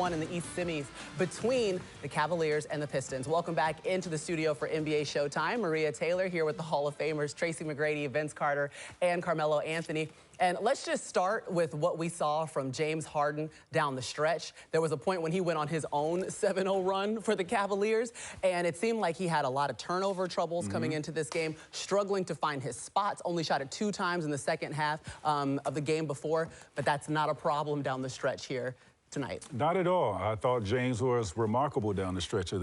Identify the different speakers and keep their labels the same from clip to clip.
Speaker 1: 1 in the East semis between the Cavaliers and the Pistons. Welcome back into the studio for NBA Showtime. Maria Taylor here with the Hall of Famers, Tracy McGrady, Vince Carter, and Carmelo Anthony. And let's just start with what we saw from James Harden down the stretch. There was a point when he went on his own 7-0 run for the Cavaliers, and it seemed like he had a lot of turnover troubles coming into this game, struggling to find his spots, only shot it 2 times in the second half of the game before, but that's not a problem down the stretch here tonight.
Speaker 2: Not at all. I thought James was remarkable down the stretch of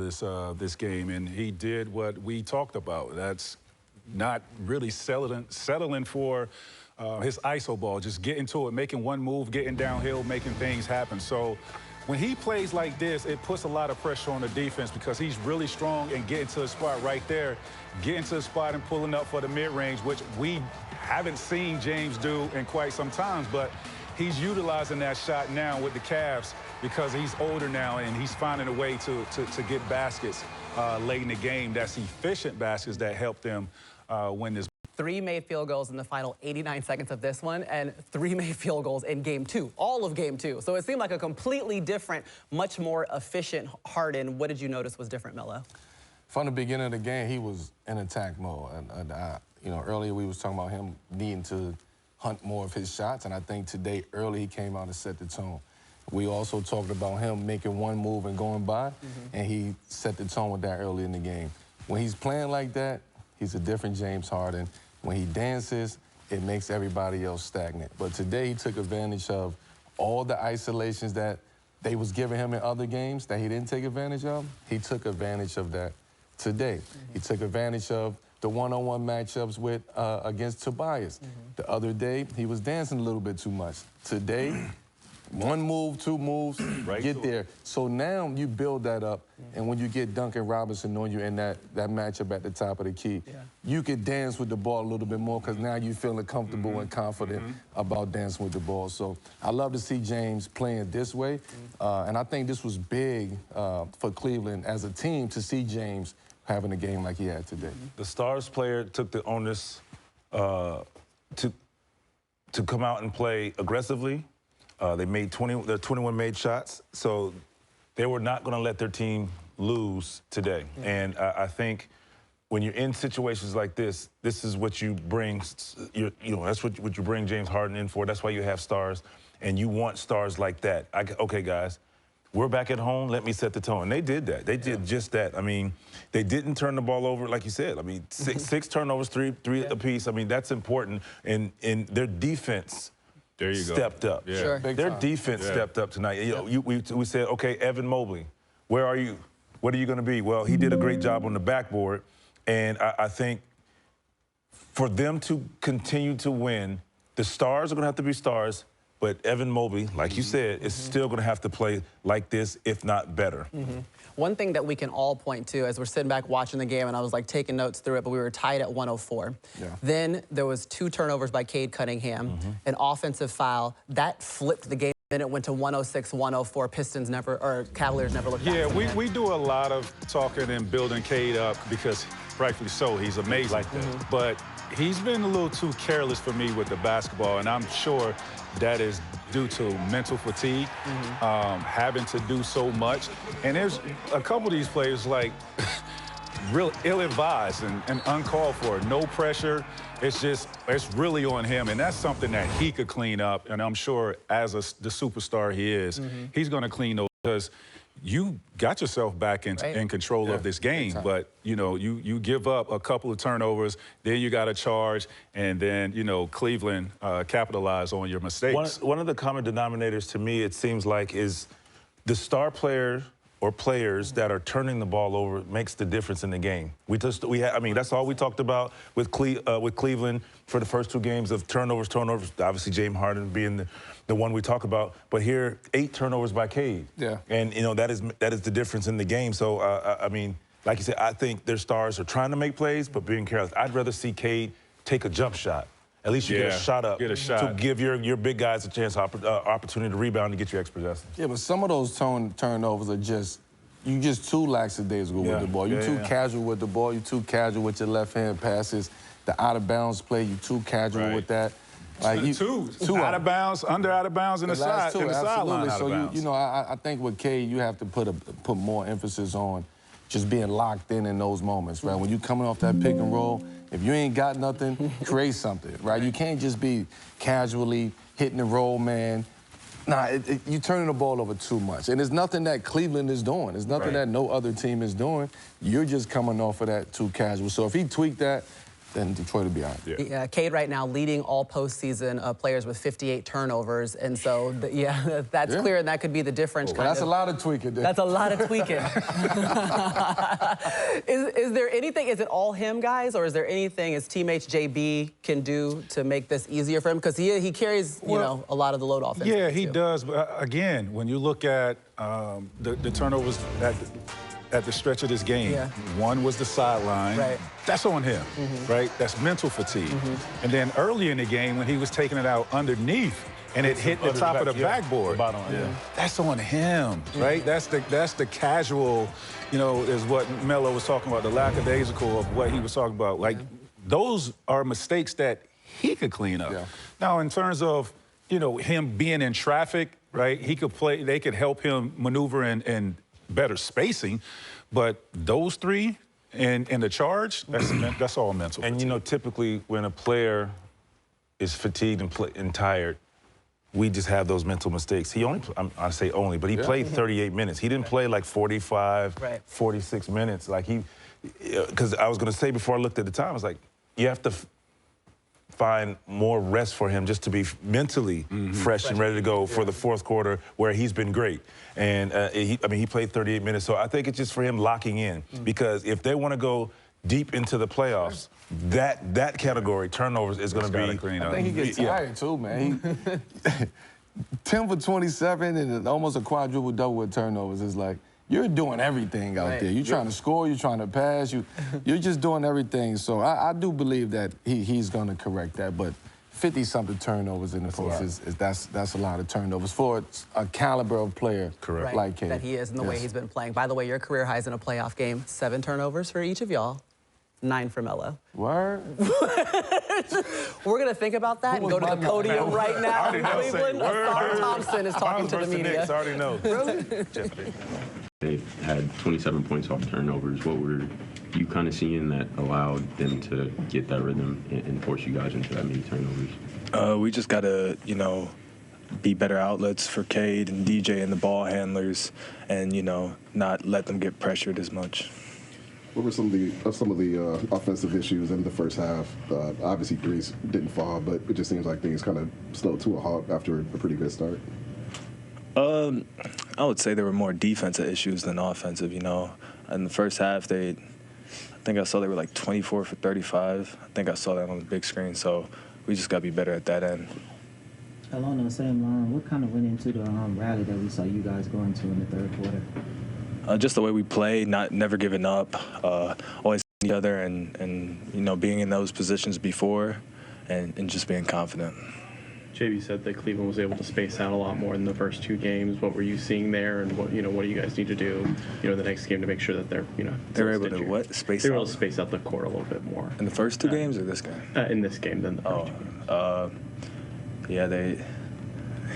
Speaker 2: this game, and he did what we talked about. That's not really settling for his ISO ball, just getting to it, making one move, getting downhill, making things happen. So when he plays like this, it puts a lot of pressure on the defense because he's really strong and getting to the spot right there, getting to the spot and pulling up for the mid-range, which we haven't seen James do in quite some time, but he's utilizing that shot now with the Cavs because he's older now and he's finding a way to get baskets late in the game. That's efficient baskets that help them win this.
Speaker 1: 3 made field goals in the final 89 seconds of this one, and 3 made field goals in game 2, all of game 2. So it seemed like a completely different, much more efficient Harden. What did you notice was different, Melo?
Speaker 3: From the beginning of the game, he was in attack mode. And you know, earlier we was talking about him needing to hunt more of his shots, and I think today early he came out and set the tone. We also talked about him making one move and going by, and he set the tone with that early in the game. When he's playing like that, he's a different James Harden. When he dances, it makes everybody else stagnant. But today he took advantage of all the isolations that they was giving him in other games that he didn't take advantage of. He took advantage of that today. He took advantage of the one-on-one matchups with against Tobias. The other day, he was dancing a little bit too much. Today, 1 move, 2 moves, right, get there. So now you build that up, and when you get Duncan Robinson on you in that matchup at the top of the key, you could dance with the ball a little bit more because now you're feeling comfortable and confident about dancing with the ball. So I love to see James playing this way, and I think this was big for Cleveland as a team to see James having a game like he had today.
Speaker 4: The Stars player took the onus to come out and play aggressively. They made 21 made shots, so they were not going to let their team lose today. And I think when you're in situations like this is what you bring. You know, that's what you bring James Harden in for. That's why you have stars, and you want stars like that. Okay, guys, we're back at home. Let me set the tone. And they did that. They did just that. I mean, they didn't turn the ball over, like you said. I mean, six turnovers, three apiece. I mean, that's important. And their defense.
Speaker 2: There you
Speaker 4: stepped up.
Speaker 2: Yeah. Sure.
Speaker 4: Their defense stepped up tonight. You know, we said, okay, Evan Mobley, where are you? What are you going to be? Well, he did a great job on the backboard, and I think for them to continue to win, the stars are going to have to be stars, but Evan Mobley, like you said, is still going to have to play like this, if not better.
Speaker 1: One thing that we can all point to as we're sitting back watching the game, and I was like taking notes through it, but we were tied at 104. Then there was 2 turnovers by Cade Cunningham, an offensive foul. That flipped the game. Then it went to 106, 104. Pistons never, or Cavaliers never looked back.
Speaker 2: Yeah, we do a lot of talking and building Cade up because, rightfully so, he's amazing. Like that. But he's been a little too careless for me with the basketball, and I'm sure that is due to mental fatigue, having to do so much. And there's a couple of these players, like, real ill-advised and uncalled for. No pressure. It's really on him, and that's something that he could clean up. And I'm sure as the superstar he is, he's going to clean those because you got yourself back in control of this game, but, you know, you give up a couple of turnovers, then you got to charge, and then, you know, Cleveland capitalize on your mistakes.
Speaker 4: One of the common denominators to me, it seems like, is the star player or players that are turning the ball over makes the difference in the game. I mean, that's all we talked about with Cleveland for the first 2 games of turnovers. Obviously, James Harden being the one we talk about. But here, 8 turnovers by Cade. And you know that is the difference in the game. So I mean, like you said, I think their stars are trying to make plays, but being careless. I'd rather see Cade take a jump shot. At least you get a shot up to give your big guys a chance, opportunity to rebound and get your extra possessions.
Speaker 3: Yeah, but some of those turnovers are just, you just too lackadaisical with the ball. You're too casual with the ball. You're too casual with your left-hand passes. The out-of-bounds play, you're too casual with that. Like
Speaker 2: two out of bounds, under out of bounds, and the
Speaker 3: last two,
Speaker 2: sideline.
Speaker 3: So you know, I think with Cade, you have to put more emphasis on just being locked in those moments, right? When you coming off that pick and roll, if you ain't got nothing, create something, right? You can't just be casually hitting the roll, man. Nah, you turning the ball over too much. And there's nothing that Cleveland is doing. There's nothing that no other team is doing. You're just coming off of that too casual. So if he tweaked that, then Detroit would be out.
Speaker 1: Yeah, Cade right now leading all postseason players with 58 turnovers. And so, that's clear, and that could be the difference.
Speaker 3: That's a lot of tweaking.
Speaker 1: That's a lot of tweaking. Is there anything, is it all him, guys, or is there anything his teammates JB can do to make this easier for him? Because he carries, you know, a lot of the load off.
Speaker 2: Yeah, he does. But again, when you look at the turnovers at the stretch of this game, one was the sideline.
Speaker 1: Right.
Speaker 2: That's on him, right? That's mental fatigue. And then early in the game, when he was taking it out underneath and it hit the top of the backboard, that's on him, right? That's the casual, you know, is what Melo was talking about, the lackadaisical of what he was talking about. Like, those are mistakes that he could clean up. Now, in terms of, you know, him being in traffic, right? He could play, they could help him maneuver in better spacing, but those three and the charge, that's all mental.
Speaker 4: And, you know, typically when a player is fatigued and tired, we just have those mental mistakes. He only, I say only, but he played 38 minutes. He didn't play like 45, 46 minutes. Like because I was going to say before I looked at the time, I was like, you have to find more rest for him just to be mentally fresh and ready to go for the fourth quarter where he's been great. And he played 38 minutes, so I think it's just for him locking in because if they want to go deep into the playoffs, that category, turnovers, is going to be clean up.
Speaker 3: I think he gets tired too, man. 10 for 27 and almost a quadruple double with turnovers is like, you're doing everything out there. You're trying to score, you're trying to pass, you're just doing everything. So I do believe that he's going to correct that, but 50-something turnovers in the post that's a lot of turnovers for a caliber of player like Cade.
Speaker 1: That he is, and the way he's been playing. By the way, your career highs in a playoff game, 7 turnovers for each of y'all, 9 for Melo.
Speaker 3: Word?
Speaker 1: We're going to think about that and go to the podium right now in Cleveland. Asar Thompson is talking to the media.
Speaker 4: I already know.
Speaker 3: Really?
Speaker 5: They had 27 points off turnovers. What were you kind of seeing that allowed them to get that rhythm and force you guys into that many turnovers?
Speaker 6: We just got to, you know, be better outlets for Cade and DJ and the ball handlers and, you know, not let them get pressured as much.
Speaker 7: What were some of the offensive issues in the first half? Obviously, threes didn't fall, but it just seems like things kind of slowed to a halt after a pretty good start.
Speaker 6: I would say there were more defensive issues than offensive, you know. In the first half, I think I saw they were like 24 for 35. I think I saw that on the big screen, so we just got to be better at that end.
Speaker 8: Along the same line, what kind of went into the rally that we saw you guys go into in the third quarter?
Speaker 6: Just the way we play, never giving up, always each other, and you know, being in those positions before, and just being confident.
Speaker 9: JB said that Cleveland was able to space out a lot more in the first 2 games. What were you seeing there, and what do you guys need to do, you know, the next game to make sure that they're, you know,
Speaker 6: they're able to what? Space out?
Speaker 9: They were able to space out the court a little bit more.
Speaker 6: In the first 2 games or this game?
Speaker 9: In this game, then the first 2 games.
Speaker 6: Yeah, they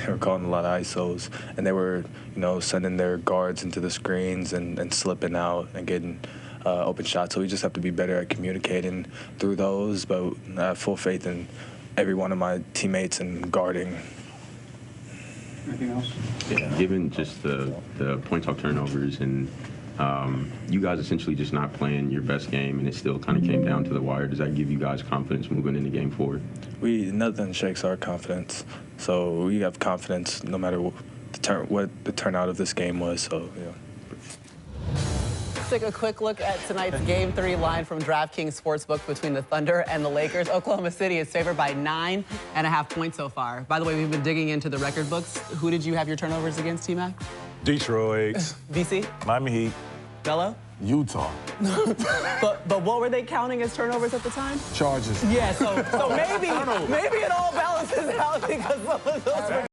Speaker 6: were calling a lot of ISOs, and they were, you know, sending their guards into the screens and slipping out and getting open shots. So we just have to be better at communicating through those, but I have full faith in every one of my teammates and guarding.
Speaker 8: Anything else?
Speaker 5: Yeah, given just the points off turnovers and you guys essentially just not playing your best game and it still kind of came down to the wire, does that give you guys confidence moving into game 4?
Speaker 6: Nothing shakes our confidence. So we have confidence no matter what the turnout of this game was, so yeah.
Speaker 1: Let's take a quick look at tonight's Game 3 line from DraftKings Sportsbook between the Thunder and the Lakers. Oklahoma City is favored by 9.5 points so far. By the way, we've been digging into the record books. Who did you have your turnovers against, T-Mac?
Speaker 2: Detroit.
Speaker 1: BC?
Speaker 4: Miami Heat.
Speaker 1: Melo?
Speaker 3: Utah.
Speaker 1: But what were they counting as turnovers at the time?
Speaker 3: Charges.
Speaker 1: Yeah, so maybe it all balances out because some of those were